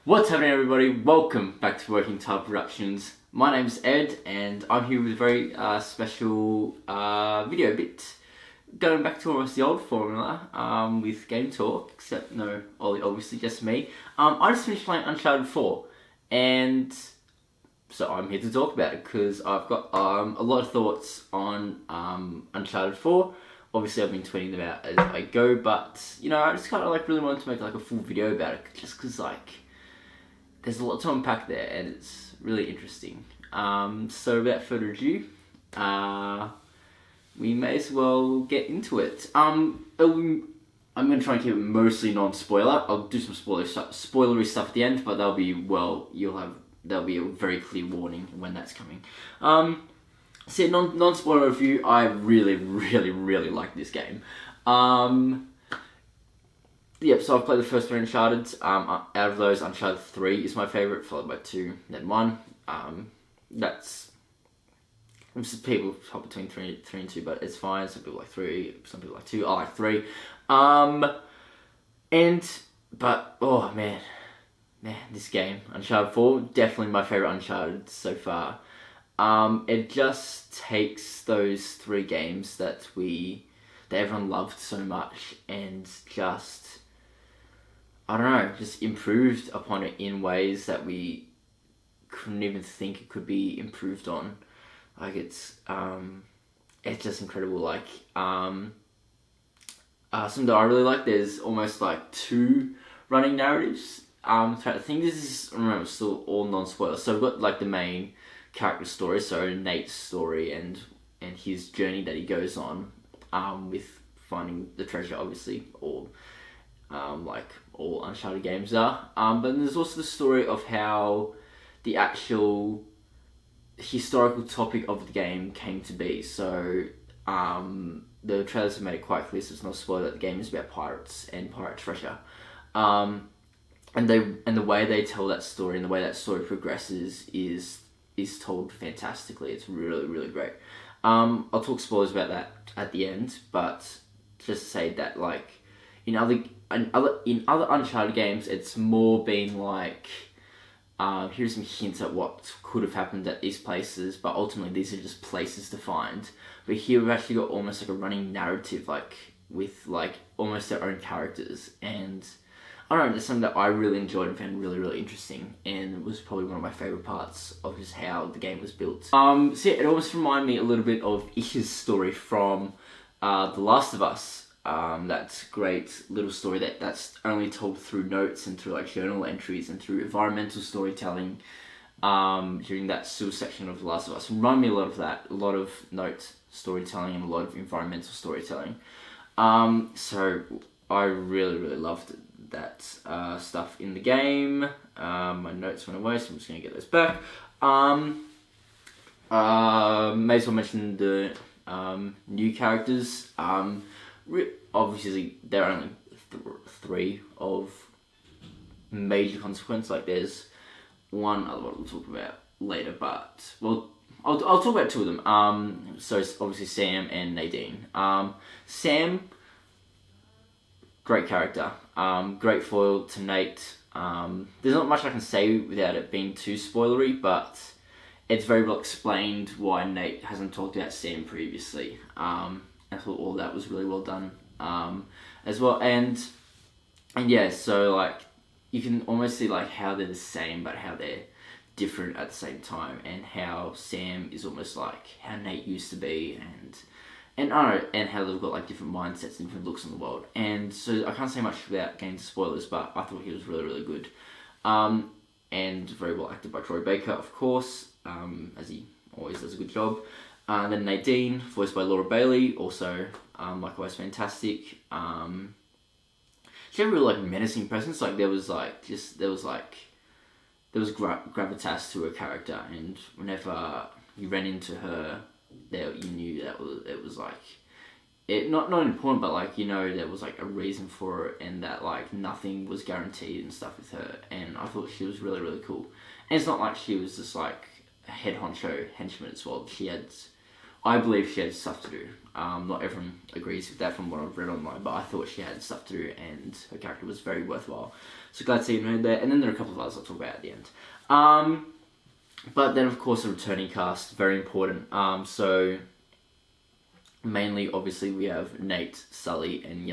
What's happening, everybody? Welcome back to Working Title Productions. My name's Ed and I'm here with a very special video bit. Going back to almost the old formula with Game Talk, except no, obviously just me. I just finished playing Uncharted 4 and so I'm here to talk about it because I've got a lot of thoughts on Uncharted 4. Obviously I've been tweeting them out as I go, but you know, I just kind of really wanted to make a full video about it just because there's a lot to unpack there, and it's really interesting. So without further ado, we may as well get into it. I'm going to try and keep it mostly non-spoiler. I'll do some spoilery stuff at the end, but there'll be a very clear warning when that's coming. So non-spoiler review, I really like this game. Yep, so I've played the first three Uncharted. Out of those, Uncharted 3 is my favourite, followed by 2, then 1. That's... People hop between 3 and 2, but it's fine. Some people like 3, some people like 2. I like 3. But, oh man, this game, Uncharted 4, definitely my favourite Uncharted so far. It just takes those 3 games that everyone loved so much and just... I don't know, just improved upon it in ways that we couldn't even think it could be improved on. It's just incredible. Something that I really like, there's almost 2 running narratives. I think this is, remember, still all non-spoiler. So we've got the main character story, so Nate's story and his journey that he goes on, with finding the treasure, obviously, or all Uncharted games are. But there's also the story of how the actual historical topic of the game came to be. So the trailers have made it quite clear, so it's not a spoiler, that the game is about pirates and pirate treasure. And the way they tell that story and the way that story progresses is told fantastically. It's really great. I'll talk spoilers about that at the end, but just to say that in other Uncharted games, it's more been here's some hints at what could have happened at these places, but ultimately these are just places to find. But here we've actually got almost a running narrative, with almost their own characters, and I don't know, it's something that I really enjoyed and found really interesting, and it was probably one of my favourite parts of just how the game was built. So yeah, it almost reminded me a little bit of Ish's story from The Last of Us. That great little story that's only told through notes and through journal entries and through environmental storytelling during that sewer section of The Last of Us. Remind me a lot of that, a lot of note storytelling and a lot of environmental storytelling. So I really loved that stuff in the game. My notes went away, so I'm just going to get those back. May as well mention the new characters. Obviously, there are only 3 of major consequence. There's one other one we'll talk about later, but I'll talk about 2 of them. So it's obviously Sam and Nadine. Sam, great character. Great foil to Nate. There's not much I can say without it being too spoilery, but it's very well explained why Nate hasn't talked about Sam previously. I thought all that was really well done as well, and yeah, so you can almost see how they're the same but how they're different at the same time, and how Sam is almost how Nate used to be, and I don't know, and how they've got different mindsets and different looks on the world. And so I can't say much without getting into spoilers, but I thought he was really good, and very well acted by Troy Baker, of course, as he always does a good job. And then Nadine, voiced by Laura Bailey, also likewise fantastic. She had a real menacing presence. There was gravitas to her character, and whenever you ran into her, you knew that it was not important, but there was a reason for it, and that nothing was guaranteed and stuff with her. And I thought she was really cool. And it's not she was just a head honcho henchman as well. She had I believe she had stuff to do. Not everyone agrees with that from what I've read online, but I thought she had stuff to do and her character was very worthwhile. So glad to see her there. And then there are a couple of others I'll talk about at the end. But then of course the returning cast, very important. So mainly, obviously, we have Nate, Sully, and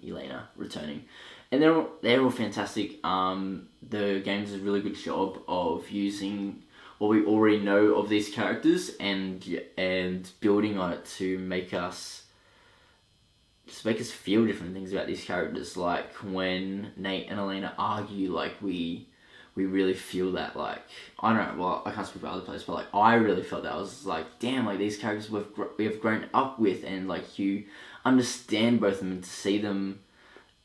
Elena returning, and they're all fantastic. The game does a really good job of using what we already know of these characters and building on it to make us feel different things about these characters. Like when Nate and Elena argue, like we really feel that, like, I don't know, well, I can't speak for other players, but like I really felt that. I was like, damn, like these characters we have grown up with, and like you understand both of them, and to see them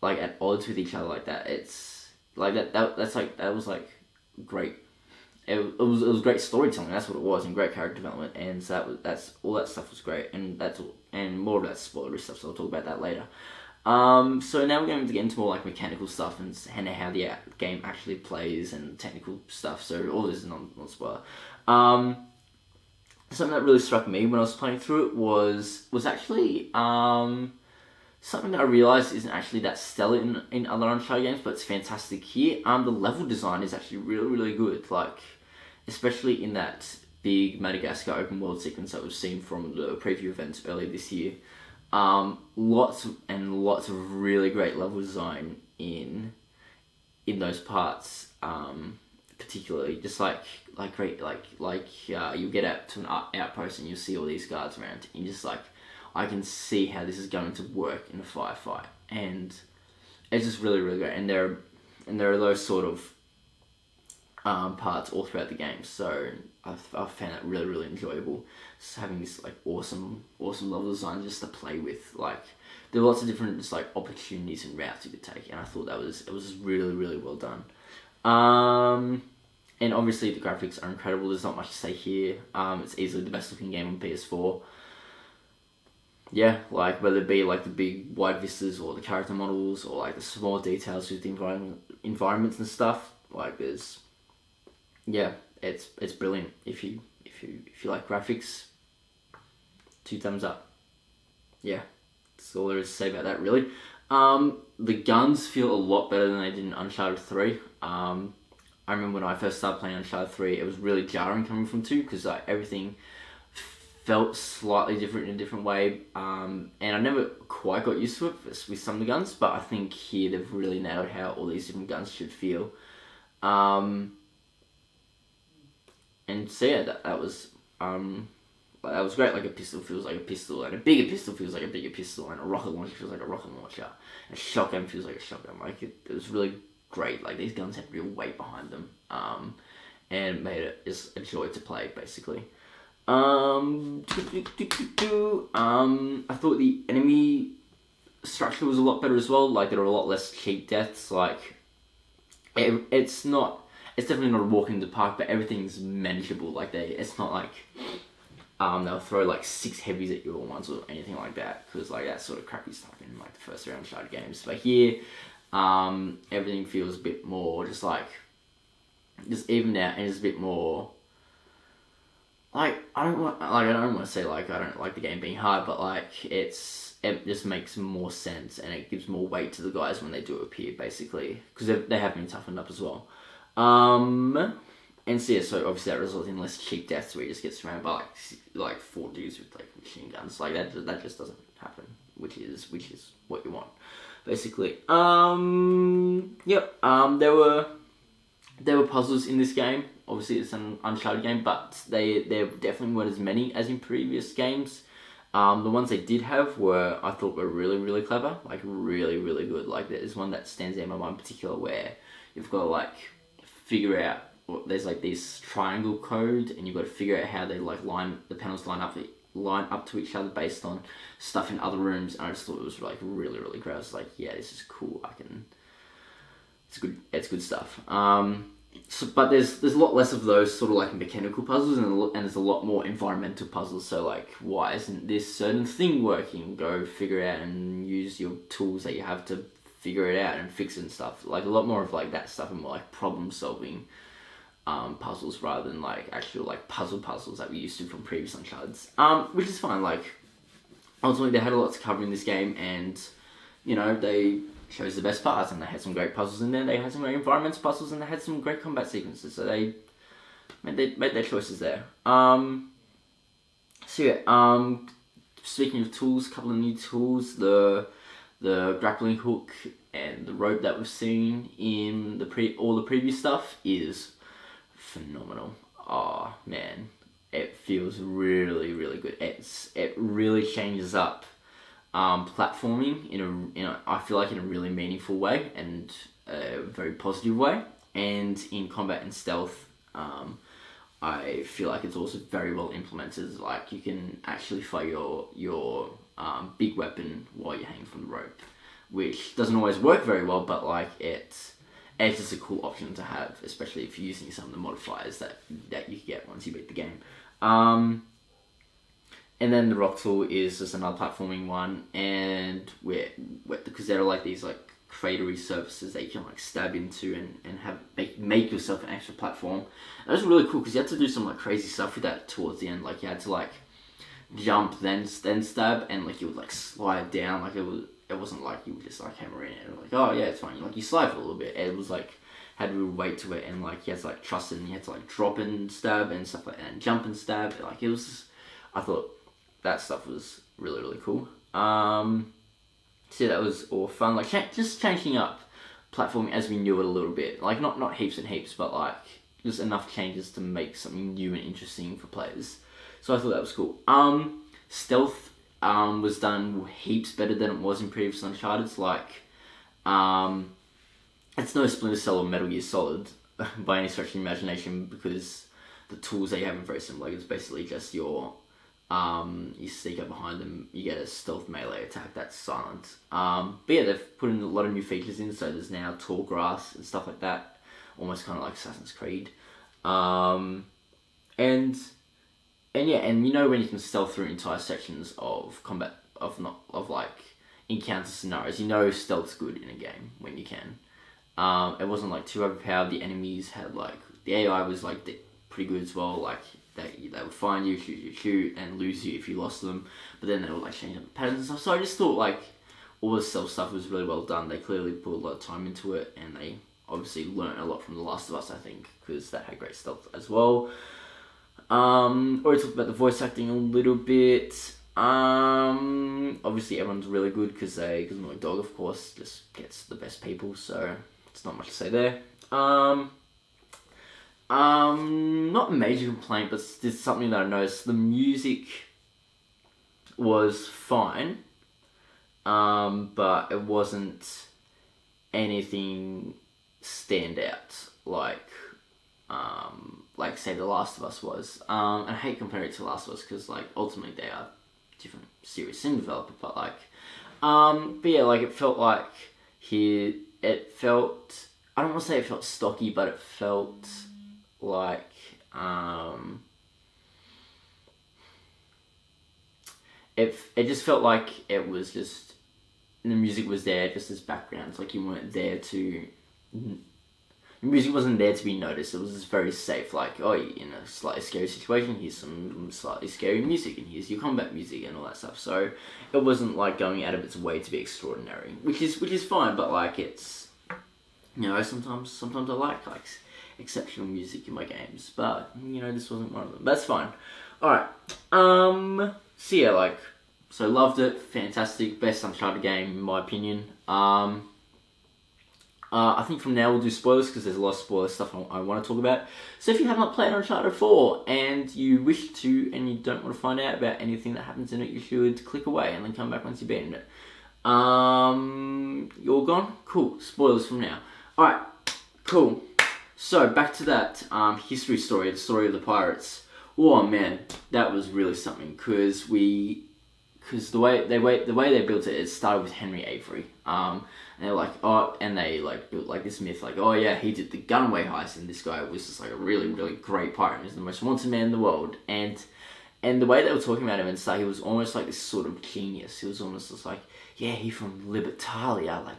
like at odds with each other like that, it's like that was like great. It was great storytelling. That's what it was, and great character development, and so that's all that stuff was great, and that's all, and more of that spoilery stuff. So I'll talk about that later. So now we're going to get into more like mechanical stuff and how the game actually plays and technical stuff. So all this is non spoiler. Something that really struck me when I was playing through it was actually something that I realised isn't actually that stellar in other Uncharted games, but it's fantastic here. The level design is actually really, really good. Like, especially in that big Madagascar open world sequence that we've seen from the preview events earlier this year. Lots and lots of really great level design in those parts. Particularly, just great, you get out to an outpost and you see all these guards around, and you're just like, I can see how this is going to work in a firefight, and it's just really, really great. And there are those sort of parts all throughout the game, so I've found that really, really enjoyable. Just having this like awesome level design just to play with. Like, there are lots of different just like opportunities and routes you could take, and I thought it was really, really well done. And obviously the graphics are incredible. There's not much to say here. It's easily the best looking game on PS4. Yeah, like whether it be like the big wide vistas or the character models or like the small details with the environments and stuff. Like it's brilliant. If you like graphics, 2 thumbs up. Yeah, that's all there is to say about that, really. The guns feel a lot better than they did in Uncharted 3. I remember when I first started playing Uncharted 3, it was really jarring coming from 2, because like everything felt slightly different in a different way, and I never quite got used to it with some of the guns, but I think here they've really nailed how all these different guns should feel. And so yeah, that was great. Like a pistol feels like a pistol, and a bigger pistol feels like a bigger pistol, and a rocket launcher feels like a rocket launcher, and a shotgun feels like a shotgun. Like it was really great. Like these guns had real weight behind them, and made it just a joy to play, basically. I thought the enemy structure was a lot better as well. Like there were a lot less cheap deaths. Like it's definitely not a walk in the park, but everything's manageable. Like it's not like they'll throw like 6 heavies at you all once or anything like that, because like that sort of crappy stuff in like the first round Uncharted games. But here, everything feels a bit more just evened out, and it's a bit more. Like I don't want to say like I don't like the game being hard, but like it just makes more sense, and it gives more weight to the guys when they do appear, basically, because they have been toughened up as well. And so yeah, so obviously that results in less cheap deaths where you just get surrounded by like 4 dudes with like machine guns. Like that just doesn't happen, which is what you want, basically. There were puzzles in this game. Obviously, it's an Uncharted game, but there definitely weren't as many as in previous games. The ones they did have I thought were really, really clever, like really, really good. Like there's one that stands out in my mind in particular where you've got to like figure out, there's like this triangle code, and you've got to figure out how they like the panels line up to each other based on stuff in other rooms. And I just thought it was like really, really great. I was like, yeah, this is cool. It's good stuff. But there's a lot less of those sort of like mechanical puzzles, and there's a lot more environmental puzzles. So like, why isn't this certain thing working? Go figure it out and use your tools that you have to figure it out and fix it and stuff. Like a lot more of like that stuff, and more like problem solving puzzles rather than like actual like puzzles that we used to from previous Uncharted's. Which is fine. Like ultimately they had a lot to cover in this game, and you know they chose the best parts, and they had some great puzzles in there. They had some great environmental puzzles, and they had some great combat sequences. So they made their choices there. So yeah. Speaking of tools, a couple of new tools. The grappling hook and the rope that we've seen in all the previous stuff is phenomenal. Oh man, it feels really really good. It really changes up platforming in a I feel like in a really meaningful way and a very positive way. And in combat and stealth, I feel like it's also very well implemented. Like you can actually fire your big weapon while you're hanging from the rope, which doesn't always work very well, but like it's just a cool option to have, especially if you're using some of the modifiers that you can get once you beat the game. And then the rock tool is just another platforming one, and because there are like these like cratery surfaces that you can like stab into and have make yourself an extra platform. And that was really cool because you had to do some like crazy stuff with that towards the end. Like you had to like jump then stab, and like you would like slide down. Like it wasn't like you would just like hammer in it and like, oh yeah, it's fine. Like you slide for a little bit. It was like had real weight to it, and like you had to like trust it, and you had to like drop and stab and stuff like that, and jump and stab. Like it was just, I thought that stuff was really really cool. So yeah, that was all fun. Like just changing up platforming as we knew it a little bit. Like not heaps and heaps, but like just enough changes to make something new and interesting for players. So I thought that was cool. Stealth was done heaps better than it was in previous Uncharted. Like it's no Splinter Cell or Metal Gear Solid by any stretch of the imagination, because the tools that you have are very similar. Like it's basically just your you sneak up behind them, you get a stealth melee attack that's silent. But yeah, they've put in a lot of new features in, so there's now tall grass and stuff like that, almost kind of like Assassin's Creed. And yeah, and you know when you can stealth through entire sections of combat, of like encounter scenarios, you know stealth's good in a game when you can. It wasn't like too overpowered. The enemies had like, the AI was like pretty good as well. Like they would find you, shoot, and lose you if you lost them. But then they would like change up the patterns and stuff. So I just thought like all the stealth stuff was really well done. They clearly put a lot of time into it, and they obviously learned a lot from The Last of Us, I think, because that had great stealth as well. Already talked about the voice acting a little bit. Obviously everyone's really good because Naughty Dog, of course, just gets the best people, so it's not much to say there. Not a major complaint, but it's something that I noticed. The music was fine, but it wasn't anything stand out like say The Last of Us was. I hate comparing it to The Last of Us because like ultimately they are different series sim developer, but like but yeah, like it felt like I don't want to say it felt stocky, but it felt like it just felt like it was just, the music was there just as backgrounds. Like you weren't there to, the music wasn't there to be noticed. It was just very safe. Like, oh, in a slightly scary situation, here's some slightly scary music, and here's your combat music and all that stuff. So it wasn't like going out of its way to be extraordinary, which is fine. But like it's, you know, sometimes I like exceptional music in my games, but you know, this wasn't one of them. That's fine. Alright, so yeah, so loved it, fantastic, best Uncharted game in my opinion. I think from now we'll do spoilers because there's a lot of spoiler stuff I want to talk about. So if you have not played Uncharted 4 and you wish to, and you don't want to find out about anything that happens in it, you should click away and then come back once you've beaten it. You're gone? Cool, spoilers from now. Alright, cool. So back to that history story, the story of the pirates. Oh man, that was really something, because the way they built it started with Henry Avery. And they're like, oh, and they like built like this myth, like, oh yeah, he did the gunaway heist, and this guy was just like a really really great pirate. He was the most wanted man in the world, and the way they were talking about him and stuff, he was almost like this sort of genius. He was almost just like, yeah, he's from Libertalia, like,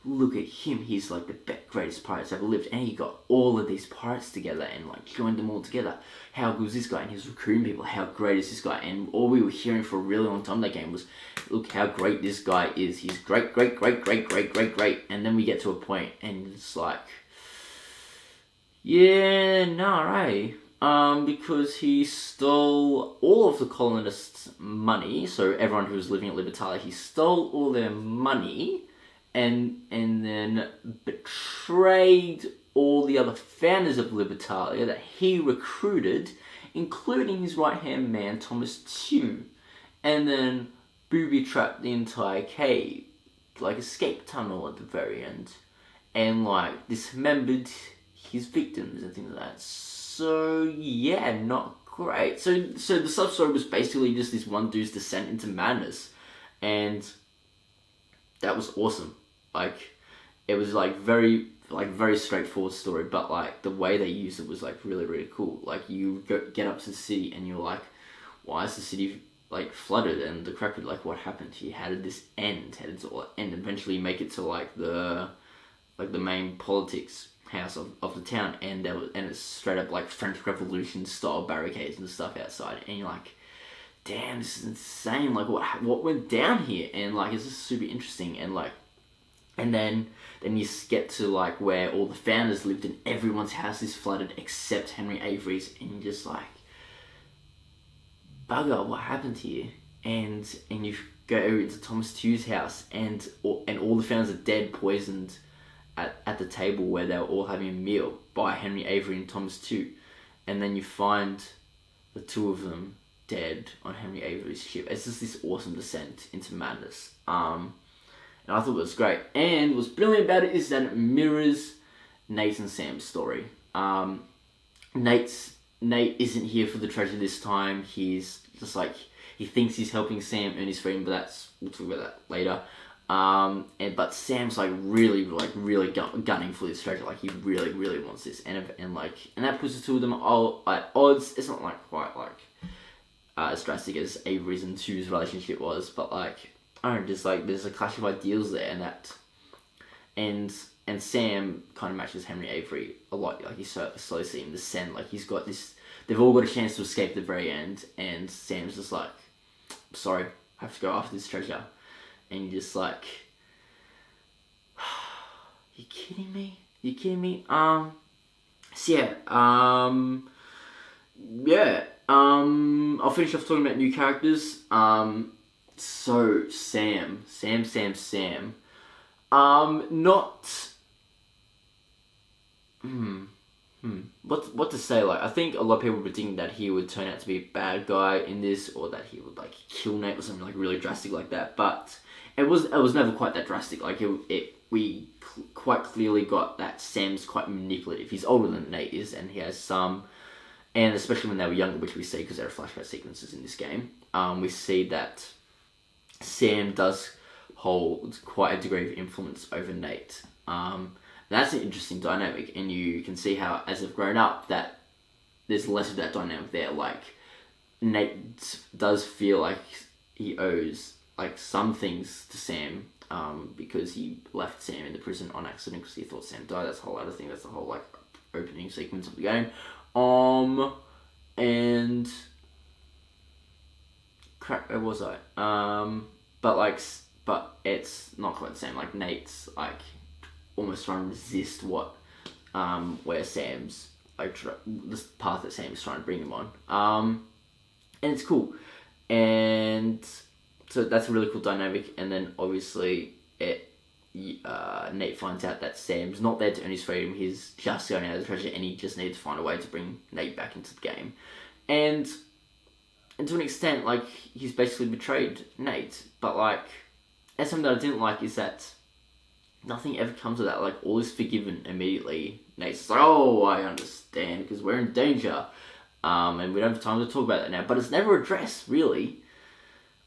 look at him, he's like the greatest pirates ever lived, and he got all of these pirates together and like joined them all together. How good was this guy? And he was recruiting people. How great is this guy? And all we were hearing for a really long time in that game was, look how great this guy is. He's great, great, great, great, great, great, great. And then we get to a point and it's like, yeah, no, right. Because he stole all of the colonists' money, so everyone who was living at Libertalia, he stole all their money, and then betrayed all the other founders of Libertalia that he recruited, including his right-hand man, Thomas Tew, and then booby-trapped the entire cave, like escape tunnel at the very end, and like dismembered his victims and things like that. So yeah, not great. So the sub-story was basically just this one dude's descent into madness, and that was awesome. Like, it was like very straightforward story, but like the way they used it was like really, really cool. Like, you get up to the city and you're like, why is the city like flooded? And the crap would like, what happened here? How did this end? How did it all end? Eventually make it to like the main politics house of the town, and it's straight up like French Revolution style barricades and stuff outside, and you're like, damn, this is insane. Like, what went down here? And like, it's just super interesting. And like, and then you get to like where all the founders lived, and everyone's house is flooded except Henry Avery's, and you're just like, bugger, what happened here? And you go into Thomas Tew's house, and all the founders are dead, poisoned at the table where they were all having a meal by Henry Avery and Thomas Tew. And then you find the two of them dead on Henry Avery's ship. It's just this awesome descent into madness. And I thought it was great. And what's brilliant about it is that it mirrors Nate and Sam's story. Nate isn't here for the treasure this time. He's just like, he thinks he's helping Sam earn his freedom, but we'll talk about that later. But Sam's like really gunning for this treasure. Like, he really, really wants this, and that puts the two of them all at odds. It's not like quite like as drastic as Avery's and Tew's relationship was, but like, I don't know, just like there's a clash of ideals there, and Sam kind of matches Henry Avery a lot. Like, you slowly see him descend. Like, he's got this. They've all got a chance to escape at the very end, and Sam's just like, sorry, I have to go after this treasure. And you're just like, you kidding me? So yeah, I'll finish off talking about new characters. So Sam. Not. What to say? Like, I think a lot of people were predicting that he would turn out to be a bad guy in this, or that he would like kill Nate or something like really drastic like that. But it was never quite that drastic. Like, we quite clearly got that Sam's quite manipulative. He's older than Nate is, and he has some, and especially when they were younger, which we see because there are flashback sequences in this game. We see that Sam does hold quite a degree of influence over Nate. That's an interesting dynamic, and you can see how, as they've grown up, that there's less of that dynamic there. Like, Nate does feel like he owes like some things to Sam, because he left Sam in the prison on accident because he thought Sam died. That's a whole other thing. That's the whole like opening sequence of the game. And crap, where was I? But it's not quite the same. Like, Nate's like almost trying to resist where Sam's like this path that Sam is trying to bring him on. And it's cool, and so that's a really cool dynamic. And then obviously Nate finds out that Sam's not there to earn his freedom. He's just going out of the treasure, and he just needs to find a way to bring Nate back into the game. And to an extent, like, he's basically betrayed Nate. But like, and something that I didn't like is that nothing ever comes of that. Like, all is forgiven immediately. Nate's just like, oh, I understand, because we're in danger. And we don't have time to talk about that now. But it's never addressed, really.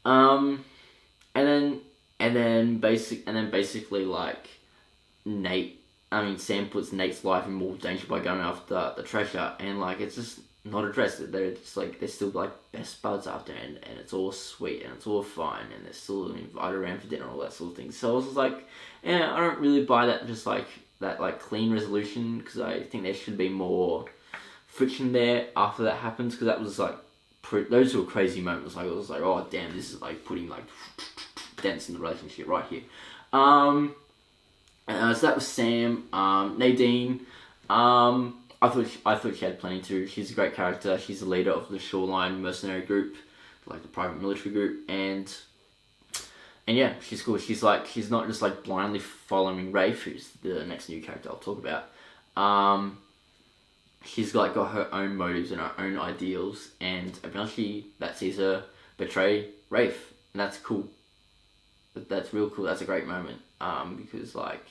And then basically, like, Sam puts Nate's life in more danger by going after the treasure, and like, it's just not addressed. They're just like, they're still like best buds after, and it's all sweet and it's all fine, and they're still invited around for dinner and all that sort of thing. So I was just like, yeah, I don't really buy that. Just like, that like clean resolution, because I think there should be more friction there after that happens, because that was like those were crazy moments. Like, I was like, oh damn, this is like putting like dents in the relationship right here. So that was Sam. Nadine. I thought she had plenty too. She's a great character. She's the leader of the Shoreline mercenary group, like the private military group, and yeah, she's cool. She's not just like blindly following Rafe, who's the next new character I'll talk about. She's like got her own motives and her own ideals, and eventually that sees her betray Rafe, and that's cool. That's real cool. That's a great moment. Because like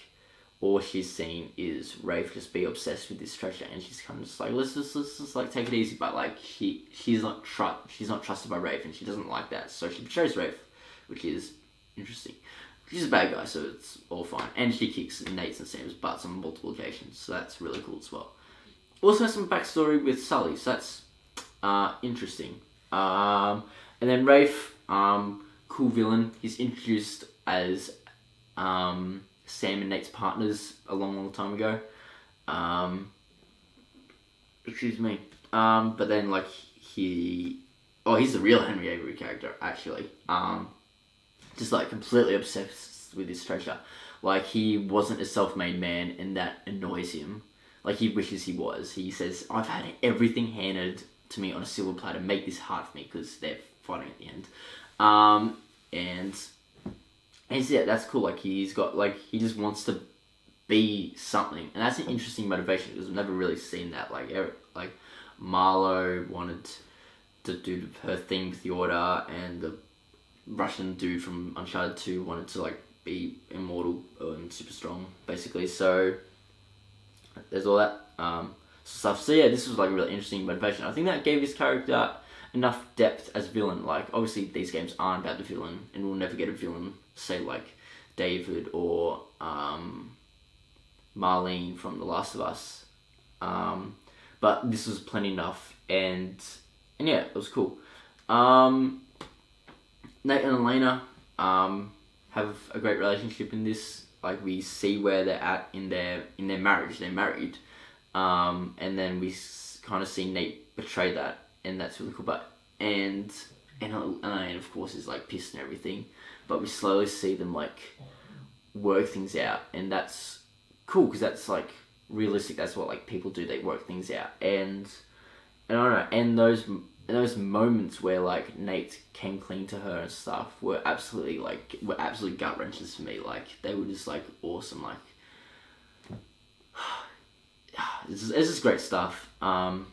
all she's seen is Rafe just be obsessed with this treasure, and she's kind of just like, let's just like take it easy. But like she's not trusted by Rafe, and she doesn't like that, so she betrays Rafe, which is interesting. She's a bad guy, so it's all fine. And she kicks Nate's and Sam's butts on multiple occasions, so that's really cool as well. Also has some backstory with Sully, so that's interesting. And then Rafe, cool villain. He's introduced as Sam and Nate's partners a long time ago. Excuse me. But then like he's the real Henry Avery character actually. Just like completely obsessed with this treasure. Like, he wasn't a self-made man, and that annoys him. Like, he wishes he was. He says, I've had everything handed to me on a silver platter. Make this hard for me, because they're fighting at the end. And yeah, that's cool. Like, he's got, like, he just wants to be something. And that's an interesting motivation, because I've never really seen that. Like Marlo wanted to do her thing with the Order, and the Russian dude from Uncharted 2 wanted to like be immortal and super strong, basically. So there's all that stuff. So yeah, this was like a really interesting motivation. I think that gave his character enough depth as villain. Like, obviously these games aren't about the villain, and we'll never get a villain, say like David or Marlene from The Last of Us. But this was plenty enough, and yeah, it was cool. Nate and Elena have a great relationship in this. Like, we see where they're at in their marriage. They're married, and then we kind of see Nate betray that, and that's really cool. But and Elena, of course, is like pissed and everything, but we slowly see them like work things out, and that's cool, because that's like realistic. That's what like people do. They work things out, and I don't know. And those moments where like Nate came clean to her and stuff were absolutely gut wrenches for me. Like, they were just like awesome. Like, it's just great stuff. And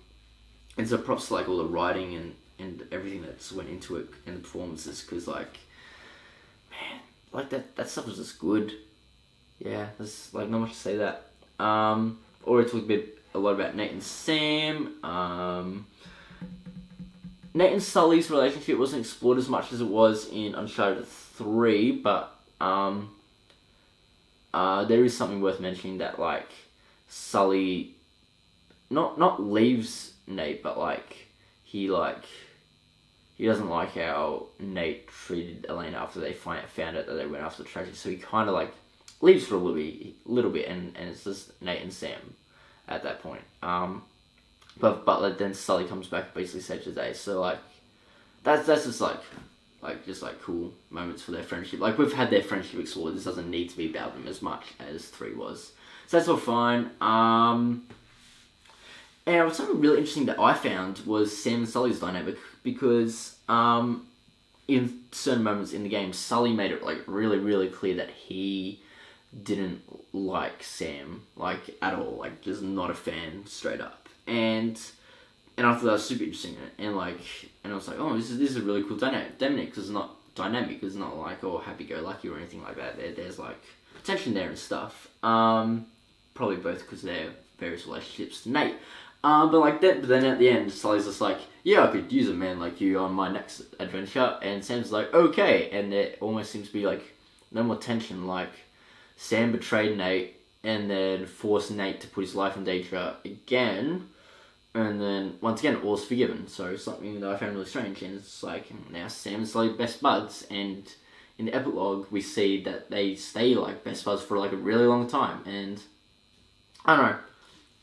so props to like all the writing and everything that's went into it, and the performances, because like, man, like that stuff was just good. Yeah, there's like not much to say that. Already talked a lot about Nate and Sam. Nate and Sully's relationship wasn't explored as much as it was in Uncharted 3, but there is something worth mentioning, that like Sully not leaves Nate, but like he doesn't like how Nate treated Elena after they found out that they went after the treasure, so he kind of like leaves for a little bit, and it's just Nate and Sam at that point. But like, then Sully comes back and basically saves the day. So like, that's just like cool moments for their friendship. Like, we've had their friendship explored. This doesn't need to be about them as much as 3 was. So that's all fine. And something really interesting that I found was Sam and Sully's dynamic, because in certain moments in the game, Sully made it like really, really clear that he didn't like Sam like at all. Like, just not a fan, straight up. And I thought that was super interesting, and I was like, oh, this is a really cool dynamic, because it's not dynamic, it's not like, oh, happy-go-lucky or anything like that. There's like tension there and stuff. Probably both because of their various relationships to Nate. But then at the end, Sully's just like, yeah, I could use a man like you on my next adventure, and Sam's like, okay, and it almost seems to be like no more tension. Like, Sam betrayed Nate, and then forced Nate to put his life in danger again. And then, once again, all's forgiven. So, something that I found really strange. And it's like, now Sam and Sully best buds. And in the epilogue, we see that they stay like best buds for like a really long time. And I don't know.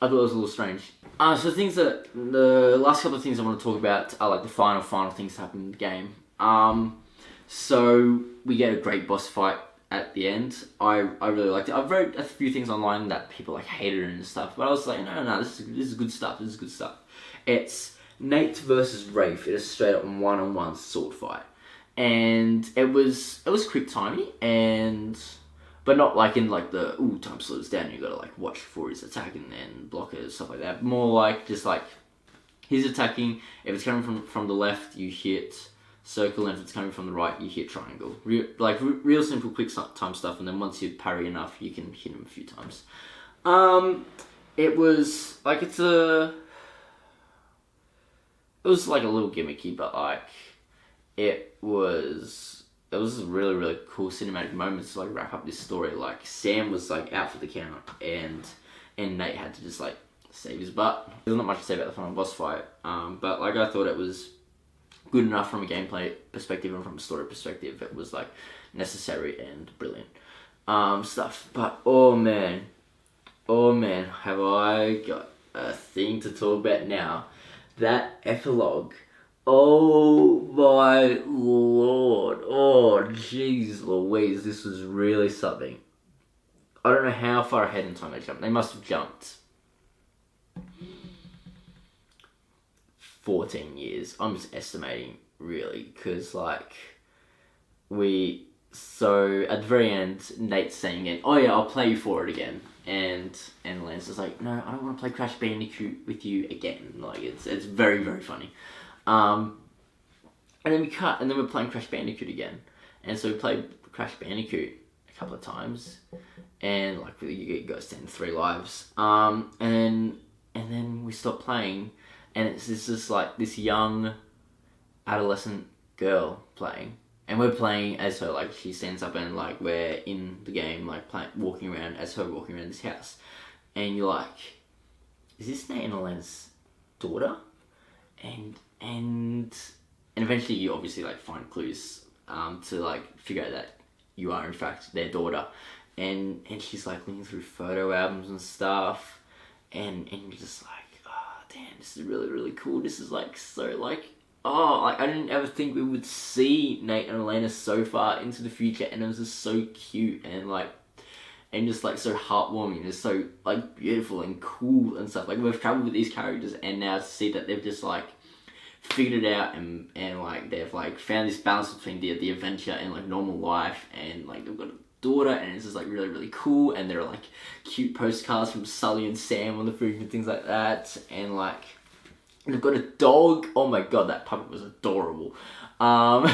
I thought it was a little strange. So the last couple of things I want to talk about are like the final things that happen in the game. So we get a great boss fight at the end. I really liked it. I've read a few things online that people like hated it and stuff, but I was like, no, this is good stuff. This is good stuff. It's Nate versus Rafe. It is straight up one-on-one sword fight, and it was quick timey but not like in like the time slows down. You gotta like watch for his attack and block it and stuff like that. More like just like he's attacking. If it's coming from the left, you hit circle, and if it's coming from the right, you hit triangle. Real simple, quick time stuff. And then once you parry enough, you can hit him a few times. It was like it was like a little gimmicky, but like it was really, really cool cinematic moments to like wrap up this story. Like Sam was like out for the count, and Nate had to just like save his butt. There's not much to say about the final boss fight, but like I thought it was good enough from a gameplay perspective and from a story perspective. It was like necessary and brilliant stuff. But oh man, have I got a thing to talk about now. That epilogue. Oh my lord. Oh jeez Louise, this was really something. I don't know how far ahead in time they jumped. They must have jumped 14 years. I'm just estimating, really, because like so at the very end, Nate's saying it, oh yeah, I'll play you for it again. And Lance is like, no, I don't want to play Crash Bandicoot with you again. Like it's very, very funny. And then we cut, and then we're playing Crash Bandicoot again. And so we played Crash Bandicoot a couple of times, and like you guys stand 3 lives. And then we stopped playing, and it's just like this young adolescent girl playing, and we're playing as her. Like she stands up, and like we're in the game, like walking around as her, walking around this house, and you're like, is this Nate and Elena's daughter? And eventually you obviously like find clues to like figure out that you are in fact their daughter, and she's like looking through photo albums and stuff, and you're just like, oh damn, this is really, really cool. This is like so like, oh, like I didn't ever think we would see Nate and Elena so far into the future, and it was just so cute and just like so heartwarming. It's so like beautiful and cool and stuff. Like we've traveled with these characters, and now to see that they've just like figured it out, and like they've like found this balance between the adventure and like normal life, and like they've got a daughter, and it's just like really, really cool. And there are like cute postcards from Sully and Sam on the fridge and things like that, and like they've got a dog. Oh my god, that puppet was adorable. And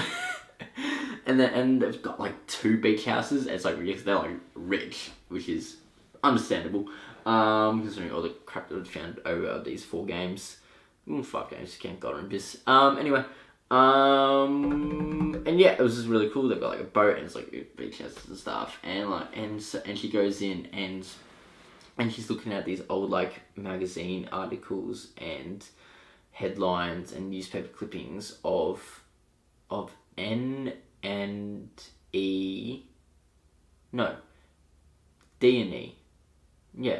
they've got like 2 beach houses. It's like they're like rich, which is understandable, considering all the crap that we've found over these 4 games. 5 games, can't go on this. Anyway, and yeah, it was just really cool. They've got like a boat, and it's like beach houses and stuff, and like and she goes in, and she's looking at these old like magazine articles and headlines and newspaper clippings of N and E, no, D and E, yeah,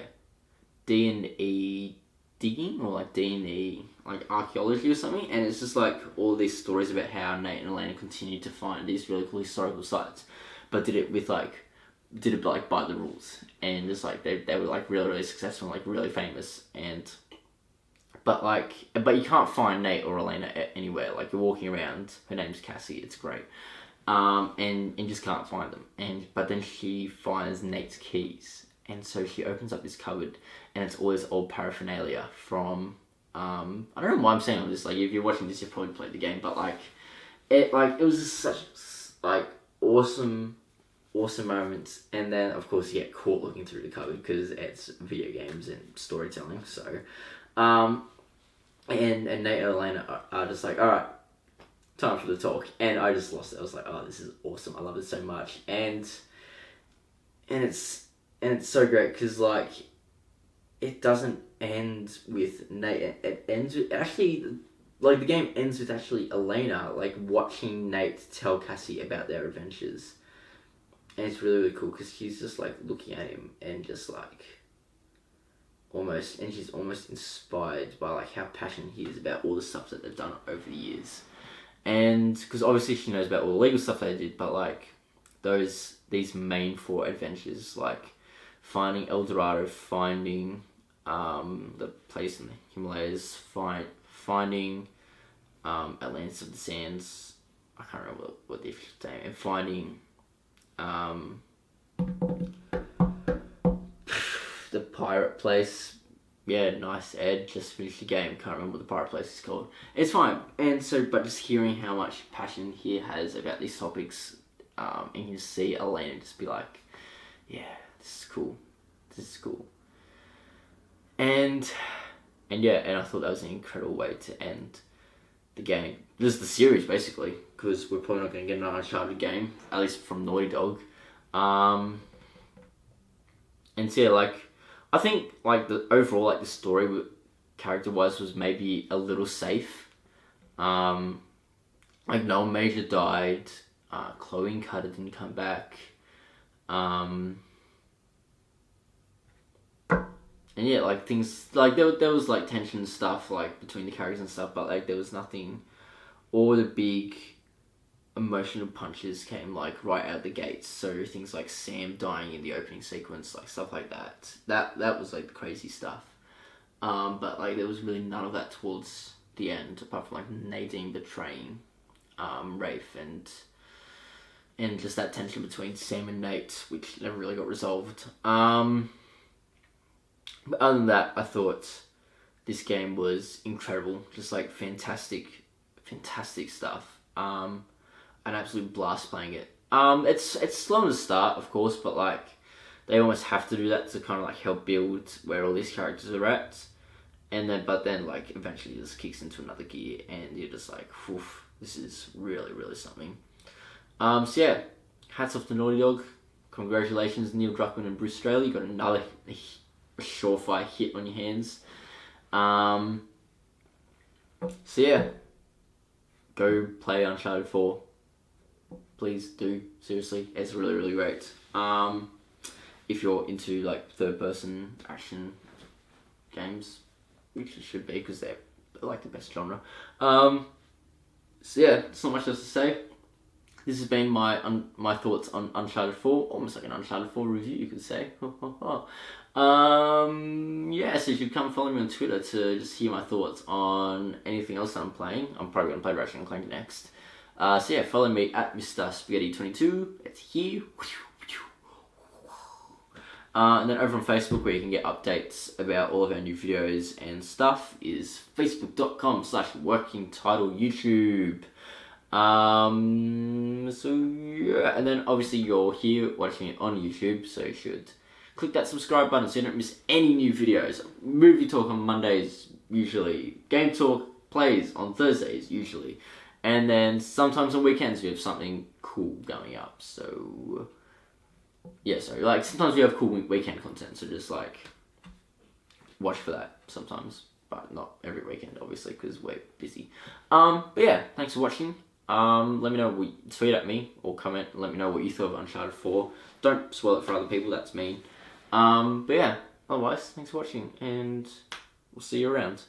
D and E digging, or like D and E like archaeology or something, and it's just like all these stories about how Nate and Elena continued to find these really cool historical sites, but did it like by the rules, and just like they were like really, really successful and like really famous, but you can't find Nate or Elena anywhere. Like you're walking around, her name's Cassie, it's great, and just can't find them, but then she finds Nate's keys, and so she opens up this cupboard, and it's all this old paraphernalia from I don't know why I'm saying all this. Like if you're watching this, you've probably played the game, but it was just such like awesome moments. And then of course you get caught looking through the cupboard because it's video games and storytelling. So and Nate and Elena are just like, all right, time for the talk, and I just lost it. I was like, oh, this is awesome. I love it so much, and it's so great because like it doesn't end with Nate. It ends with actually, like the game ends with actually Elena like watching Nate tell Cassie about their adventures, and it's really, really cool because she's just like looking at him and just like and she's almost inspired by like how passionate he is about all the stuff that they've done over the years. And because obviously she knows about all the legal stuff they did, but like these main 4 adventures, like finding El Dorado, finding the place in the Himalayas, finding Atlantis of the Sands. I can't remember what the official name, and finding the pirate place. Yeah, nice, Ed. Just finished the game. Can't remember what the pirate place is called. It's fine. And so, but just hearing how much passion he has about these topics, and you just see Elena just be like, yeah, this is cool. This is cool. And yeah, and I thought that was an incredible way to end the game. This is the series, basically, because we're probably not going to get another Uncharted game, at least from Naughty Dog. And so, yeah, like, I think, like, the overall, like, the story, character-wise, was maybe a little safe. Like, no major died. Chloe and Cutter didn't come back. And yeah, like, things, like, there was, like, tension and stuff, like, between the characters and stuff, but, like, there was nothing, all the big emotional punches came, like, right out the gates. So things like Sam dying in the opening sequence, like, stuff like that. That was, like, the crazy stuff. But, like, there was really none of that towards the end, apart from, like, Nadine betraying, Rafe, and just that tension between Sam and Nate, which never really got resolved. But other than that, I thought this game was incredible. Just like fantastic stuff. An absolute blast playing it. It's slow to start, of course, but like they almost have to do that to kind of like help build where all these characters are at. But then like eventually it just kicks into another gear, and you're just like, oof, this is really, really something. So yeah, hats off to Naughty Dog. Congratulations, Neil Druckmann and Bruce Straley. You got another surefire hit on your hands. So yeah, go play Uncharted 4. Please do, seriously. It's really, really great. If you're into like third-person action games, which it should be because they're like the best genre. So yeah, there's not much else to say. This has been my thoughts on Uncharted 4, almost like an Uncharted 4 review, you could say. Yeah, so you should come follow me on Twitter to just hear my thoughts on anything else that I'm playing. I'm probably going to play Ratchet & Clank next. So yeah, follow me at Mr. Spaghetti22. It's here. And then over on Facebook, where you can get updates about all of our new videos and stuff, is facebook.com/workingtitleyoutube. So yeah, and then obviously you're here watching it on YouTube, so you should click that subscribe button so you don't miss any new videos. Movie talk on Mondays usually, game talk plays on Thursdays usually, and then sometimes on weekends we have something cool going up. So yeah, so like sometimes we have cool weekend content, so just like watch for that sometimes, but not every weekend obviously because we're busy. But yeah, thanks for watching. Let me know, tweet at me or comment, let me know what you thought of Uncharted 4. Don't spoil it for other people, that's mean. But yeah, otherwise, thanks for watching, and we'll see you around.